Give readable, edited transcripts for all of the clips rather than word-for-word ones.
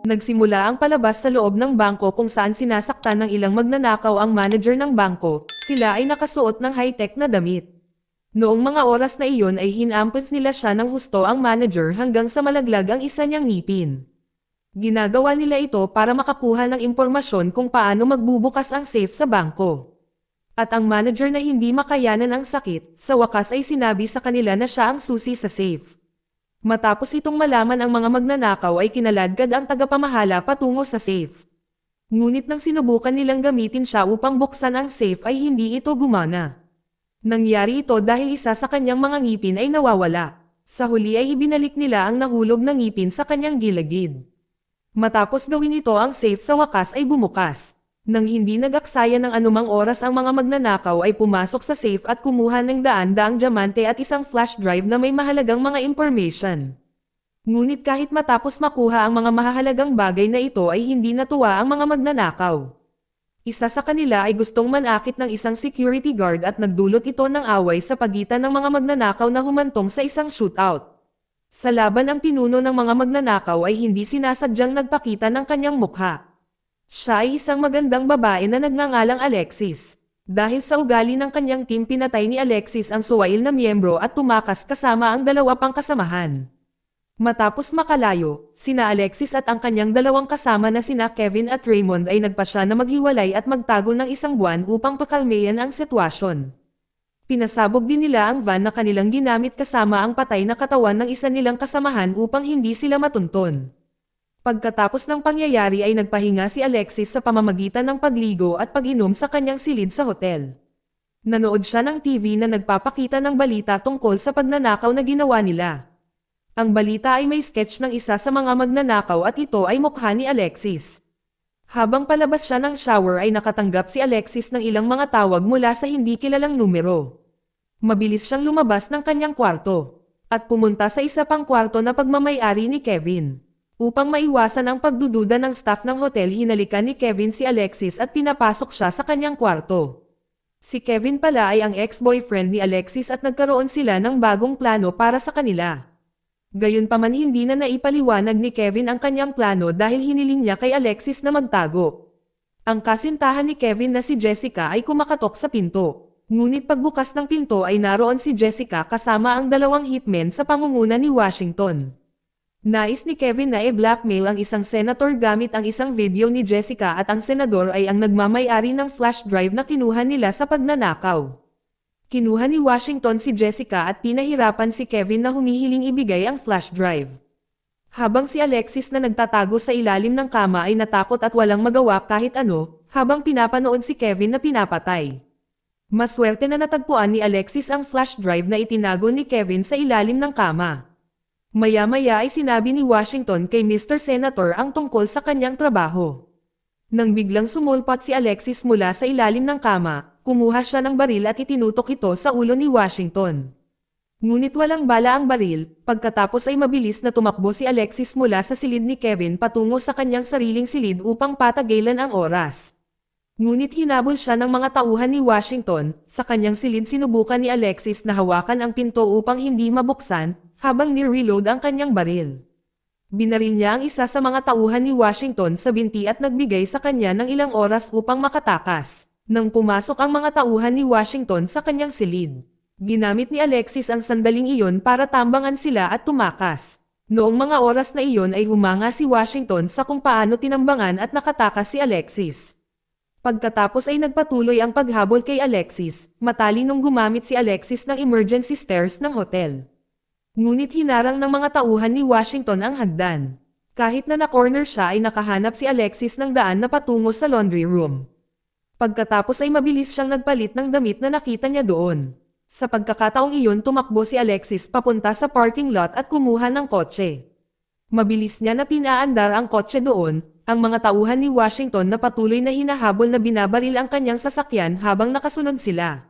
Nagsimula ang palabas sa loob ng bangko kung saan sinasaktan ng ilang magnanakaw ang manager ng bangko. Sila ay nakasuot ng high-tech na damit. Noong mga oras na iyon ay hinampas nila siya ng husto ang manager hanggang sa malaglag ang isa niyang ngipin. Ginagawa nila ito para makakuha ng impormasyon kung paano magbubukas ang safe sa bangko. At ang manager na hindi makayanan ang sakit, sa wakas ay sinabi sa kanila na siya ang susi sa safe. Matapos itong malaman ang mga magnanakaw ay kinaladkad ang tagapamahala patungo sa safe. Ngunit nang sinubukan nilang gamitin siya upang buksan ang safe ay hindi ito gumana. Nangyari ito dahil isa sa kanyang mga ngipin ay nawawala. Sa huli ay ibinalik nila ang nahulog na ngipin sa kanyang gilagid. Matapos gawin ito ang safe sa wakas ay bumukas. Nang hindi nag-aksaya ng anumang oras ang mga magnanakaw ay pumasok sa safe at kumuha ng daan-daang diamante at isang flash drive na may mahalagang mga information. Ngunit kahit matapos makuha ang mga mahalagang bagay na ito ay hindi natuwa ang mga magnanakaw. Isa sa kanila ay gustong manakit ng isang security guard at nagdulot ito ng away sa pagitan ng mga magnanakaw na humantong sa isang shootout. Sa laban ang pinuno ng mga magnanakaw ay hindi sinasadyang nagpakita ng kanyang mukha. Siya ay isang magandang babae na nagngangalang Alexis. Dahil sa ugali ng kanyang team pinatay ni Alexis ang suwail na miyembro at tumakas kasama ang dalawa pang kasamahan. Matapos makalayo, sina Alexis at ang kanyang dalawang kasama na sina Kevin at Raymond ay nagpasya na maghiwalay at magtago ng isang buwan upang pakalmayan ang sitwasyon. Pinasabog din nila ang van na kanilang ginamit kasama ang patay na katawan ng isa nilang kasamahan upang hindi sila matunton. Pagkatapos ng pangyayari ay nagpahinga si Alexis sa pamamagitan ng pagligo at pag-inom sa kanyang silid sa hotel. Nanood siya ng TV na nagpapakita ng balita tungkol sa pagnanakaw na ginawa nila. Ang balita ay may sketch ng isa sa mga magnanakaw at ito ay mukha ni Alexis. Habang palabas siya ng shower ay nakatanggap si Alexis ng ilang mga tawag mula sa hindi kilalang numero. Mabilis siyang lumabas ng kanyang kwarto at pumunta sa isa pang kwarto na pagmamay-ari ni Kevin. Upang maiwasan ang pagdududa ng staff ng hotel hinalikan ni Kevin si Alexis at pinapasok siya sa kanyang kwarto. Si Kevin pala ay ang ex-boyfriend ni Alexis at nagkaroon sila ng bagong plano para sa kanila. Gayunpaman hindi na naipaliwanag ni Kevin ang kanyang plano dahil hiniling niya kay Alexis na magtago. Ang kasintahan ni Kevin na si Jessica ay kumakatok sa pinto. Ngunit pagbukas ng pinto ay naroon si Jessica kasama ang dalawang hitmen sa pangunguna ni Washington. Nais ni Kevin na i-blackmail ang isang senator gamit ang isang video ni Jessica at ang senador ay ang nagmamay-ari ng flash drive na kinuha nila sa pagnanakaw. Kinuha ni Washington si Jessica at pinahirapan si Kevin na humihiling ibigay ang flash drive. Habang si Alexis na nagtatago sa ilalim ng kama ay natakot at walang magawa kahit ano, habang pinapanood si Kevin na pinapatay. Maswerte na natagpuan ni Alexis ang flash drive na itinago ni Kevin sa ilalim ng kama. Maya-maya ay sinabi ni Washington kay Mr. Senator ang tungkol sa kanyang trabaho. Nang biglang sumulpot si Alexis mula sa ilalim ng kama, kumuha siya ng baril at itinutok ito sa ulo ni Washington. Ngunit walang bala ang baril, pagkatapos ay mabilis na tumakbo si Alexis mula sa silid ni Kevin patungo sa kanyang sariling silid upang patagalan ang oras. Ngunit hinabol siya ng mga tauhan ni Washington, sa kanyang silid sinubukan ni Alexis na hawakan ang pinto upang hindi mabuksan, habang ni-reload ang kanyang baril. Binaril niya ang isa sa mga tauhan ni Washington sa binti at nagbigay sa kanya ng ilang oras upang makatakas. Nang pumasok ang mga tauhan ni Washington sa kanyang silid, ginamit ni Alexis ang sandaling iyon para tambangan sila at tumakas. Noong mga oras na iyon ay humanga si Washington sa kung paano tinambangan at nakatakas si Alexis. Pagkatapos ay nagpatuloy ang paghabol kay Alexis, matalinong gumamit si Alexis ng emergency stairs ng hotel. Ngunit hinarang ng mga tauhan ni Washington ang hagdan. Kahit na na-corner siya ay nakahanap si Alexis ng daan na patungo sa laundry room. Pagkatapos ay mabilis siyang nagpalit ng damit na nakita niya doon. Sa pagkakataong iyon tumakbo si Alexis papunta sa parking lot at kumuha ng kotse. Mabilis niya na pinaandar ang kotse doon, ang mga tauhan ni Washington na patuloy na hinahabol na binabaril ang kanyang sasakyan habang nakasunod sila.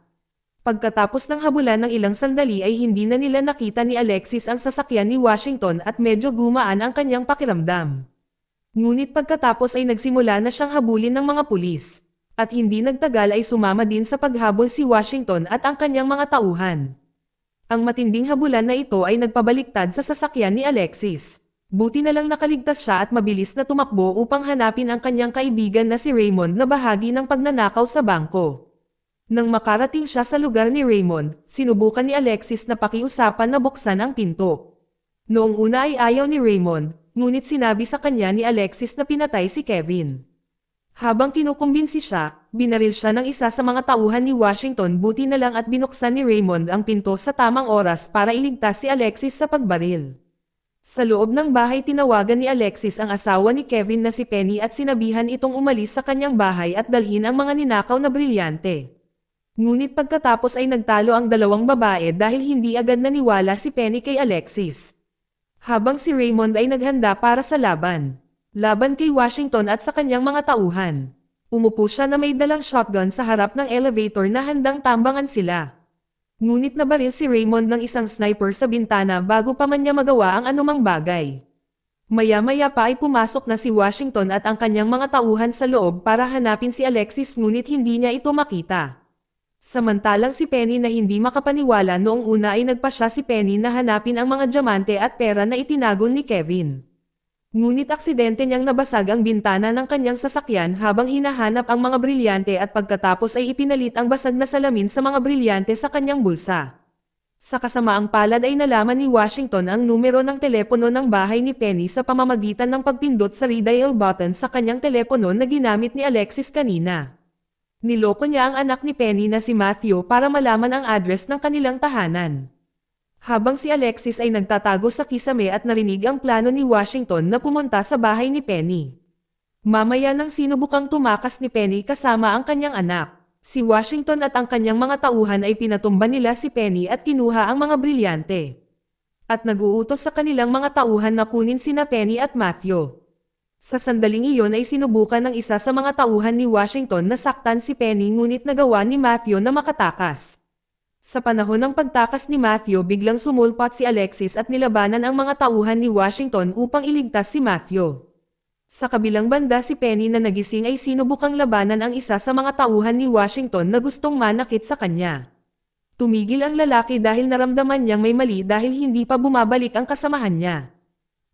Pagkatapos ng habulan ng ilang sandali ay hindi na nila nakita ni Alexis ang sasakyan ni Washington at medyo gumaan ang kanyang pakiramdam. Ngunit pagkatapos ay nagsimula na siyang habulin ng mga pulis. At hindi nagtagal ay sumama din sa paghabol si Washington at ang kanyang mga tauhan. Ang matinding habulan na ito ay nagpabaliktad sa sasakyan ni Alexis. Buti na lang nakaligtas siya at mabilis na tumakbo upang hanapin ang kanyang kaibigan na si Raymond na bahagi ng pagnanakaw sa bangko. Nang makarating siya sa lugar ni Raymond, sinubukan ni Alexis na pakiusapan na buksan ang pinto. Noong una ay ayaw ni Raymond, ngunit sinabi sa kanya ni Alexis na pinatay si Kevin. Habang kinukumbinsi siya, binaril siya ng isa sa mga tauhan ni Washington, buti na lang at binuksan ni Raymond ang pinto sa tamang oras para iligtas si Alexis sa pagbaril. Sa loob ng bahay tinawagan ni Alexis ang asawa ni Kevin na si Penny at sinabihan itong umalis sa kanyang bahay at dalhin ang mga ninakaw na brilyante. Ngunit pagkatapos ay nagtalo ang dalawang babae dahil hindi agad naniwala si Penny kay Alexis. Habang si Raymond ay naghanda para sa laban kay Washington at sa kanyang mga tauhan. Umupo siya na may dalang shotgun sa harap ng elevator na handang tambangan sila. Ngunit nabaril si Raymond ng isang sniper sa bintana bago pa man niya magawa ang anumang bagay. Maya-maya pa ay pumasok na si Washington at ang kanyang mga tauhan sa loob para hanapin si Alexis, ngunit hindi niya ito makita. Samantalang si Penny na hindi makapaniwala noong una ay nagpasya si Penny na hanapin ang mga diamante at pera na itinago ni Kevin. Ngunit aksidente niyang nabasag ang bintana ng kanyang sasakyan habang hinahanap ang mga brilyante at pagkatapos ay ipinalit ang basag na salamin sa mga brilyante sa kanyang bulsa. Sa kasamaang palad ay nalaman ni Washington ang numero ng telepono ng bahay ni Penny sa pamamagitan ng pagpindot sa redial button sa kanyang telepono na ginamit ni Alexis kanina. Niloko niya ang anak ni Penny na si Matthew para malaman ang address ng kanilang tahanan. Habang si Alexis ay nagtatago sa kisame at narinig ang plano ni Washington na pumunta sa bahay ni Penny. Mamaya nang sinubukang tumakas ni Penny kasama ang kanyang anak, si Washington at ang kanyang mga tauhan ay pinatumba nila si Penny at kinuha ang mga brilyante. At nag-uutos sa kanilang mga tauhan na kunin sina Penny at Matthew. Sa sandaling iyon ay sinubukan ng isa sa mga tauhan ni Washington na saktan si Penny, ngunit nagawa ni Matthew na makatakas. Sa panahon ng pagtakas ni Matthew, biglang sumulpot si Alexis at nilabanan ang mga tauhan ni Washington upang iligtas si Matthew. Sa kabilang banda, si Penny na nagising ay sinubukang labanan ang isa sa mga tauhan ni Washington na gustong manakit sa kanya. Tumigil ang lalaki dahil naramdaman niyang may mali dahil hindi pa bumabalik ang kasamahan niya.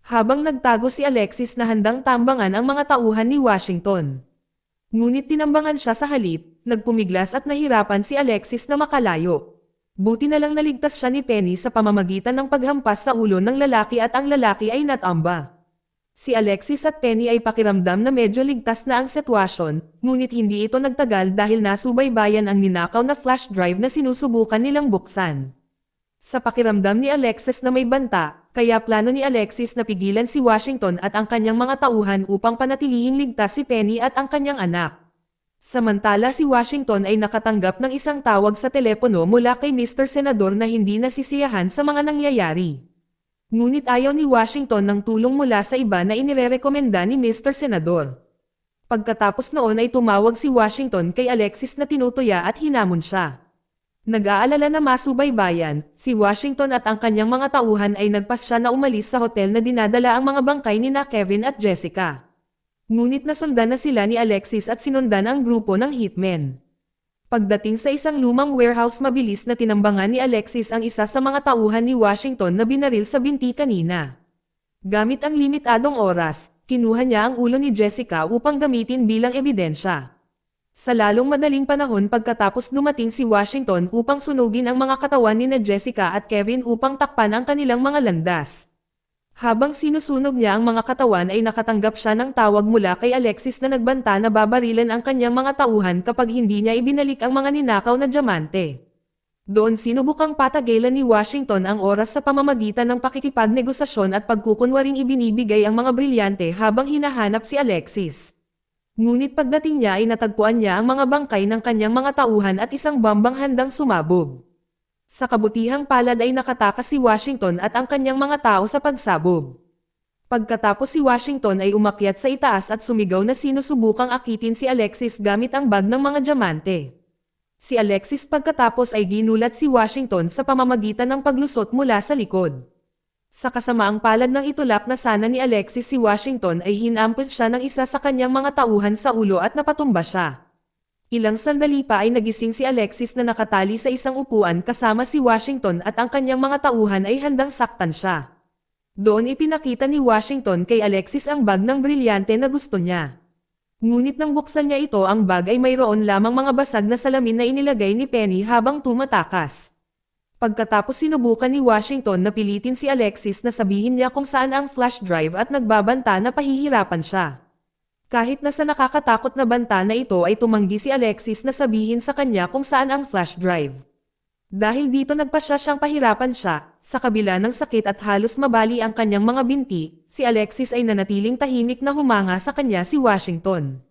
Habang nagtago si Alexis na handang tambangan ang mga tauhan ni Washington. Ngunit tinambangan siya sa halip, nagpumiglas at nahirapan si Alexis na makalayo. Buti na lang naligtas siya ni Penny sa pamamagitan ng paghampas sa ulo ng lalaki at ang lalaki ay natamba. Si Alexis at Penny ay pakiramdam na medyo ligtas na ang sitwasyon, ngunit hindi ito nagtagal dahil nasubaybayan ang ninakaw na flash drive na sinusubukan nilang buksan. Sa pakiramdam ni Alexis na may banta, kaya plano ni Alexis na pigilan si Washington at ang kanyang mga tauhan upang panatilihing ligtas si Penny at ang kanyang anak. Samantala si Washington ay nakatanggap ng isang tawag sa telepono mula kay Mr. Senador na hindi nasisiyahan sa mga nangyayari. Ngunit ayaw ni Washington ng tulong mula sa iba na inirerekomenda ni Mr. Senador. Pagkatapos noon ay tumawag si Washington kay Alexis na tinutuya at hinamon siya. Nag-aalala na masubaybayan, si Washington at ang kanyang mga tauhan ay nagpasya na umalis sa hotel na dinadala ang mga bangkay ni Kevin at Jessica. Ngunit nasundan na sila ni Alexis at sinundan ang grupo ng hitmen. Pagdating sa isang lumang warehouse, mabilis na tinambangan ni Alexis ang isa sa mga tauhan ni Washington na binaril sa binti kanina. Gamit ang limitadong oras, kinuha niya ang ulo ni Jessica upang gamitin bilang ebidensya. Sa lalong madaling panahon pagkatapos dumating si Washington upang sunugin ang mga katawan ni Jessica at Kevin upang takpan ang kanilang mga landas. Habang sinusunog niya ang mga katawan ay nakatanggap siya ng tawag mula kay Alexis na nagbanta na babarilan ang kanyang mga tauhan kapag hindi niya ibinalik ang mga ninakaw na diamante. Doon sinubukang patagilan ni Washington ang oras sa pamamagitan ng pakikipagnegosasyon at pagkukunwaring ibinibigay ang mga brilyante habang hinahanap si Alexis. Ngunit pagdating niya ay natagpuan niya ang mga bangkay ng kanyang mga tauhan at isang bombang handang sumabog. Sa kabutihang palad ay nakatakas si Washington at ang kanyang mga tao sa pagsabog. Pagkatapos si Washington ay umakyat sa itaas at sumigaw na sinusubukang akitin si Alexis gamit ang bag ng mga diamante. Si Alexis pagkatapos ay ginulat si Washington sa pamamagitan ng paglusot mula sa likod. Sa kasamaang palad ng itulak na sana ni Alexis si Washington ay hinampos siya ng isa sa kanyang mga tauhan sa ulo at napatumba siya. Ilang sandali pa ay nagising si Alexis na nakatali sa isang upuan kasama si Washington at ang kanyang mga tauhan ay handang saktan siya. Doon ipinakita ni Washington kay Alexis ang bag ng brilyante na gusto niya. Ngunit nang buksan niya ito, ang bag ay mayroon lamang mga basag na salamin na inilagay ni Penny habang tumatakas. Pagkatapos sinubukan ni Washington na pilitin si Alexis na sabihin niya kung saan ang flash drive at nagbabanta na pahihirapan siya. Kahit na sa nakakatakot na banta na ito ay tumanggi si Alexis na sabihin sa kanya kung saan ang flash drive. Dahil dito nagpasya siyang pahirapan siya, sa kabila ng sakit at halos mabali ang kanyang mga binti, si Alexis ay nanatiling tahimik na humanga sa kanya si Washington.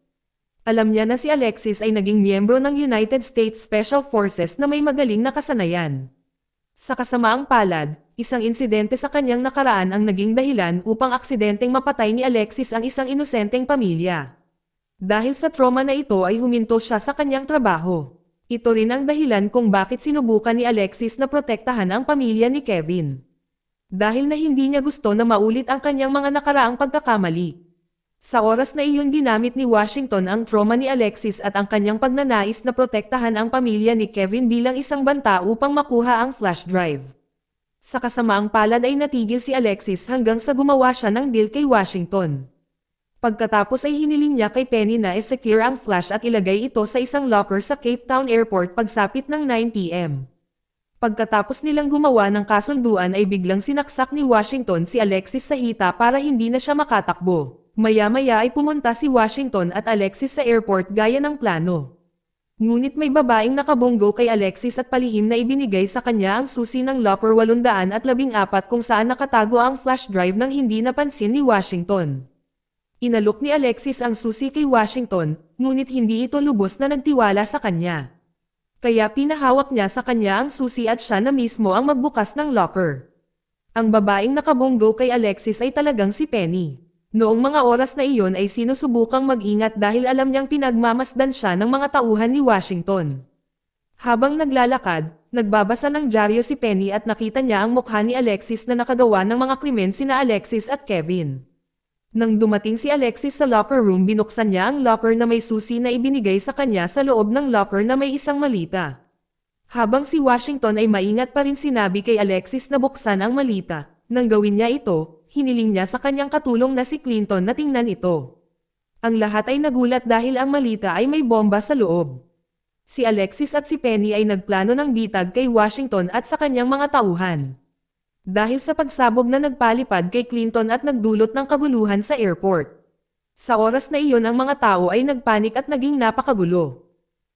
Alam niya na si Alexis ay naging miyembro ng United States Special Forces na may magaling na kasanayan. Sa kasamaang palad, isang insidente sa kanyang nakaraan ang naging dahilan upang aksidenteng mapatay ni Alexis ang isang inosenteng pamilya. Dahil sa trauma na ito ay huminto siya sa kanyang trabaho. Ito rin ang dahilan kung bakit sinubukan ni Alexis na protektahan ang pamilya ni Kevin. Dahil na hindi niya gusto na maulit ang kanyang mga nakaraang pagkakamali. Sa oras na iyon ginamit ni Washington ang trauma ni Alexis at ang kanyang pagnanais na protektahan ang pamilya ni Kevin bilang isang banta upang makuha ang flash drive. Sa kasamaang palad ay natigil si Alexis hanggang sa gumawa siya ng deal kay Washington. Pagkatapos ay hiniling niya kay Penny na i-secure ang flash at ilagay ito sa isang locker sa Cape Town Airport pagsapit ng 9 p.m. Pagkatapos nilang gumawa ng kasunduan ay biglang sinaksak ni Washington si Alexis sa hita para hindi na siya makatakbo. Maya-maya ay pumunta si Washington at Alexis sa airport gaya ng plano. Ngunit may babaeng nakabunggo kay Alexis at palihim na ibinigay sa kanya ang susi ng locker 814 kung saan nakatago ang flash drive nang hindi napansin ni Washington. Inalok ni Alexis ang susi kay Washington, ngunit hindi ito lubos na nagtiwala sa kanya. Kaya pinahawak niya sa kanya ang susi at siya na mismo ang magbukas ng locker. Ang babaeng nakabunggo kay Alexis ay talagang si Penny. Noong mga oras na iyon ay sinusubukang mag-ingat dahil alam niyang pinagmamasdan siya ng mga tauhan ni Washington. Habang naglalakad, nagbabasa ng dyaryo si Penny at nakita niya ang mukha ni Alexis na nakagawa ng mga krimen sina Alexis at Kevin. Nang dumating si Alexis sa locker room, binuksan niya ang locker na may susi na ibinigay sa kanya sa loob ng locker na may isang malita. Habang si Washington ay maingat pa rin sinabi kay Alexis na buksan ang malita. Nang gawin niya ito, hiniling niya sa kanyang katulong na si Clinton na tingnan ito. Ang lahat ay nagulat dahil ang malita ay may bomba sa loob. Si Alexis at si Penny ay nagplano ng bitag kay Washington at sa kanyang mga tauhan. Dahil sa pagsabog na nagpalipad kay Clinton at nagdulot ng kaguluhan sa airport. Sa oras na iyon ang mga tao ay nagpanik at naging napakagulo.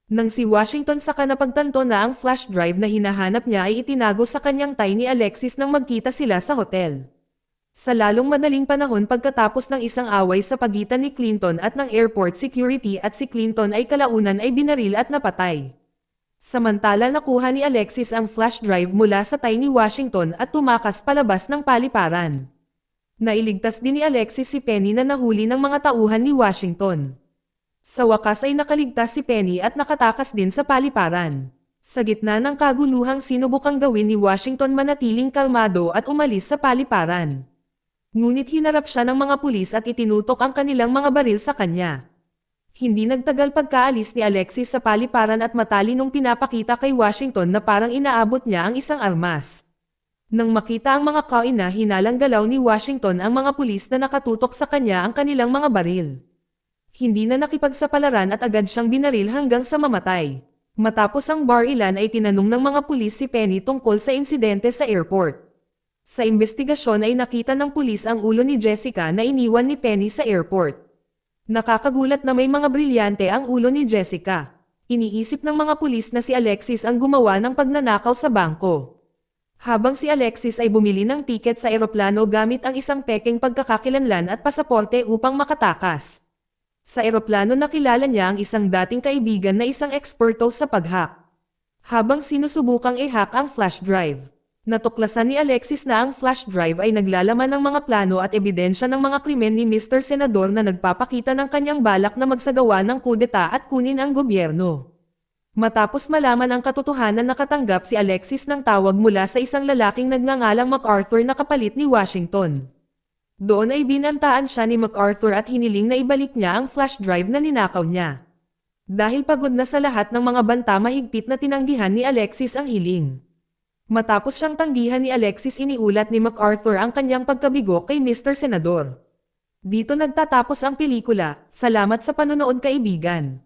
Nang si Washington saka napagtanto na ang flash drive na hinahanap niya ay itinago sa kanyang tay ni Alexis nang magkita sila sa hotel. Sa lalong madaling panahon pagkatapos ng isang away sa pagitan ni Clinton at ng airport security at si Clinton ay kalaunan ay binaril at napatay. Samantala nakuha ni Alexis ang flash drive mula sa tay ni Washington at tumakas palabas ng paliparan. Nailigtas din ni Alexis si Penny na nahuli ng mga tauhan ni Washington. Sa wakas ay nakaligtas si Penny at nakatakas din sa paliparan. Sa gitna ng kaguluhang sinubukang gawin ni Washington manatiling kalmado at umalis sa paliparan. Ngunit hinarap siya ng mga pulis at itinutok ang kanilang mga baril sa kanya. Hindi nagtagal pagkaalis ni Alexis sa paliparan at matalinong pinapakita kay Washington na parang inaabot niya ang isang armas. Nang makita ang mga kaina, hinalang galaw ni Washington ang mga pulis na nakatutok sa kanya ang kanilang mga baril. Hindi na nakipagsapalaran at agad siyang binaril hanggang sa mamatay. Matapos ang barilan ay tinanong ng mga pulis si Penny tungkol sa insidente sa airport. Sa investigasyon ay nakita ng pulis ang ulo ni Jessica na iniwan ni Penny sa airport. Nakakagulat na may mga brilyante ang ulo ni Jessica. Iniisip ng mga pulis na si Alexis ang gumawa ng pagnanakaw sa bangko. Habang si Alexis ay bumili ng tiket sa eroplano gamit ang isang pekeng pagkakakilanlan at pasaporte upang makatakas. Sa eroplano nakilala niya ang isang dating kaibigan na isang eksperto sa pag-hack. Habang sinusubukang i-hack ang flash drive. Natuklasan ni Alexis na ang flash drive ay naglalaman ng mga plano at ebidensya ng mga krimen ni Mr. Senador na nagpapakita ng kanyang balak na magsagawa ng kudeta at kunin ang gobyerno. Matapos malaman ang katotohanan, nakatanggap si Alexis ng tawag mula sa isang lalaking nagngangalang MacArthur na kapalit ni Washington. Doon ay binantaan siya ni MacArthur at hiniling na ibalik niya ang flash drive na ninakaw niya. Dahil pagod na sa lahat ng mga banta, mahigpit na tinanggihan ni Alexis ang hiling. Matapos siyang tanggihan ni Alexis, iniulat ni MacArthur ang kanyang pagkabigo kay Mr. Senador. Dito nagtatapos ang pelikula. Salamat sa panonood, kaibigan.